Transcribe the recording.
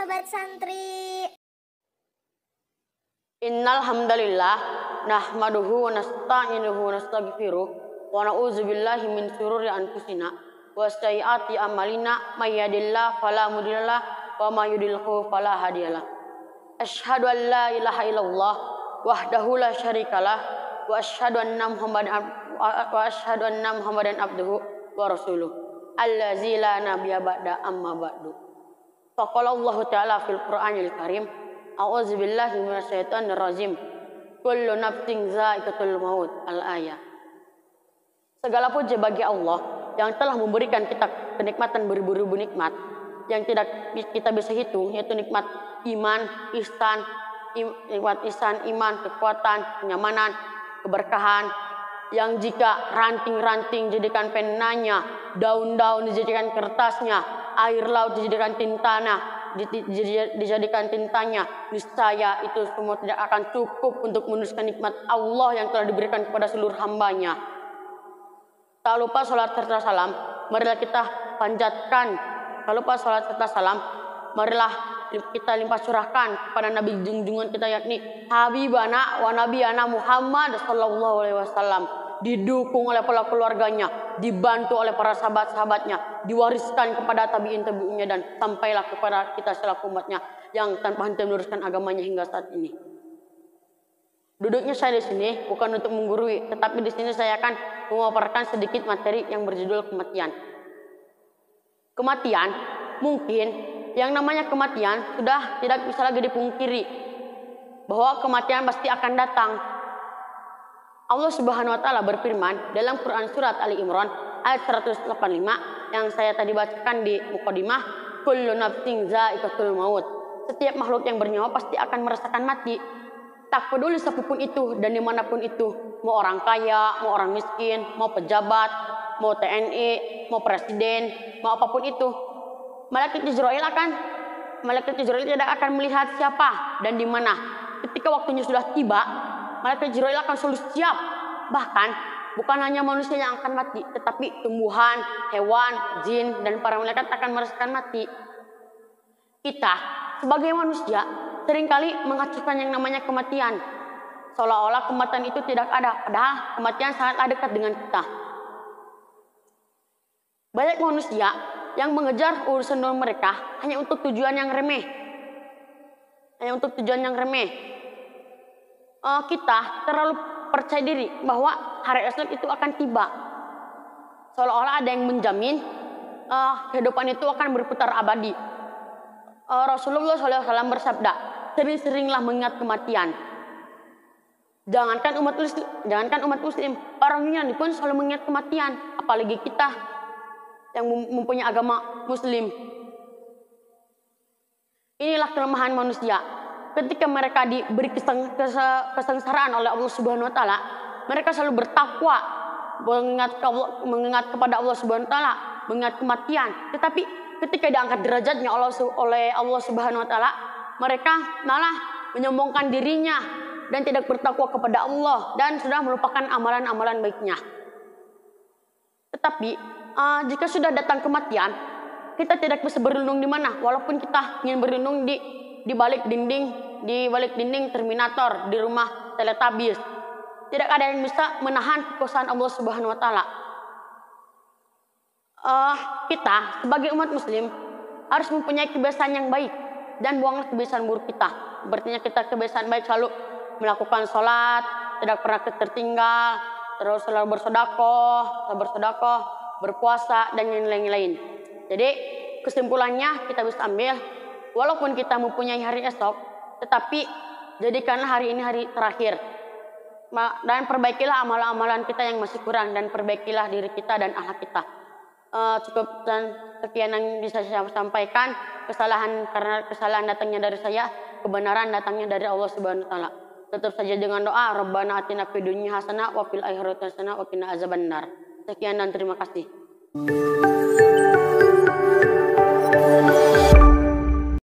Sobat Santri. Innal hamdalillah nahmaduhu wa nasta'inuhu wa nastaghfiruh wa na'udzu billahi min syururi anfusina wa sayyiati a'malina may yahdihillahu fala mudhillalah wa may yudhlilhu fala hadiyalah. Asyhadu an la ilaha illallah wahdahu la syarikalah wa asyhadu anna Muhammadan abduhu wa rasuluh allazi la nabiyya ba'da amma ba'du. Faqala Allah Ta'ala fil Qur'anil Karim, a'udzu billahi minasyaitonir rajim. Kullu nafsin za'iqatul maut. Al-ayah. Segala puji bagi Allah yang telah memberikan kita kenikmatan beribu-ribu nikmat yang tidak kita bisa hitung, yaitu nikmat iman, iman, kekuatan, kenyamanan, keberkahan, yang jika ranting-ranting dijadikan penanya, daun-daun dijadikan kertasnya, air laut dijadikan dijadikan tintanya, niscaya itu semua tidak akan cukup untuk menuliskan nikmat Allah yang telah diberikan kepada seluruh hambanya. Tak lupa salat serta salam, marilah kita panjatkan. Tak lupa salat serta salam, marilah kita limpah curahkan kepada Nabi junjungan kita, yakni Habibana wa Nabiyana Muhammad sallallahu alaihi wasallam, didukung oleh para keluarganya, dibantu oleh para sahabat-sahabatnya, diwariskan kepada tabi'in-tabi'innya, dan sampailah kepada kita selaku umatnya yang tanpa henti meneruskan agamanya hingga saat ini. Duduknya saya di sini bukan untuk menggurui, tetapi di sini saya akan memaparkan sedikit materi yang berjudul kematian. Kematian, mungkin yang namanya kematian sudah tidak bisa lagi dipungkiri bahwa kematian pasti akan datang. Allah Subhanahu wa taala berfirman dalam Quran surat Ali Imran ayat 185 yang saya tadi bacakan di mukadimah, kullu nafsin za'iqatul maut. Setiap makhluk yang bernyawa pasti akan merasakan mati. Tak peduli siapapun itu dan dimanapun itu, mau orang kaya, mau orang miskin, mau pejabat, mau TNI, mau presiden, mau apapun itu. Malaikat Jibril tidak akan melihat siapa dan di mana. Ketika waktunya sudah tiba, malaikat Jibril akan selalu siap. Bahkan bukan hanya manusia yang akan mati, tetapi tumbuhan, hewan, jin, dan para malaikat akan merasakan mati. Kita sebagai manusia seringkali mengacuhkan yang namanya kematian, seolah-olah kematian itu tidak ada, padahal kematian sangatlah dekat dengan kita. Banyak manusia yang mengejar urusan mereka hanya untuk tujuan yang remeh. Kita terlalu percaya diri bahwa hari esok itu akan tiba. Seolah-olah ada yang menjamin kehidupan itu akan berputar abadi. Rasulullah SAW bersabda, sering-seringlah mengingat kematian. Jangankan umat muslim, orang Yunani pun selalu mengingat kematian, apalagi kita yang mempunyai agama muslim. Inilah kelemahan manusia. Ketika mereka diberi kesengsaraan oleh Allah Subhanahu wa taala, mereka selalu bertakwa, mengingat kepada Allah Subhanahu wa taala, mengingat kematian. Tetapi ketika diangkat derajatnya oleh Allah Subhanahu wa taala, mereka malah menyombongkan dirinya dan tidak bertakwa kepada Allah dan sudah melupakan amalan-amalan baiknya. Tetapi jika sudah datang kematian, kita tidak bisa berlindung di mana, walaupun kita ingin berlindung di balik dinding Terminator, di rumah Teletubbies. Tidak ada yang bisa menahan kekuasaan Allah Subhanahu wa taala. Kita sebagai umat muslim harus mempunyai kebiasaan yang baik dan buanglah kebiasaan buruk kita. Berarti kita kebiasaan baik selalu melakukan sholat, tidak pernah tertinggal, terus selalu bersedekah, berpuasa, dan yang lain-lain. Jadi kesimpulannya kita bisa ambil, walaupun kita mempunyai hari esok, tetapi jadikanlah hari ini hari terakhir. Dan perbaikilah amalan-amalan kita yang masih kurang, dan perbaikilah diri kita dan akhlak kita. Cukup dan sekian yang bisa saya sampaikan. Karena kesalahan datangnya dari saya, kebenaran datangnya dari Allah Subhanahu wa taala. Tutup saja dengan doa, Rabbana atina fid dunya hasanah wa fil akhirati hasanah wa qina azabannar. Sekian dan terima kasih.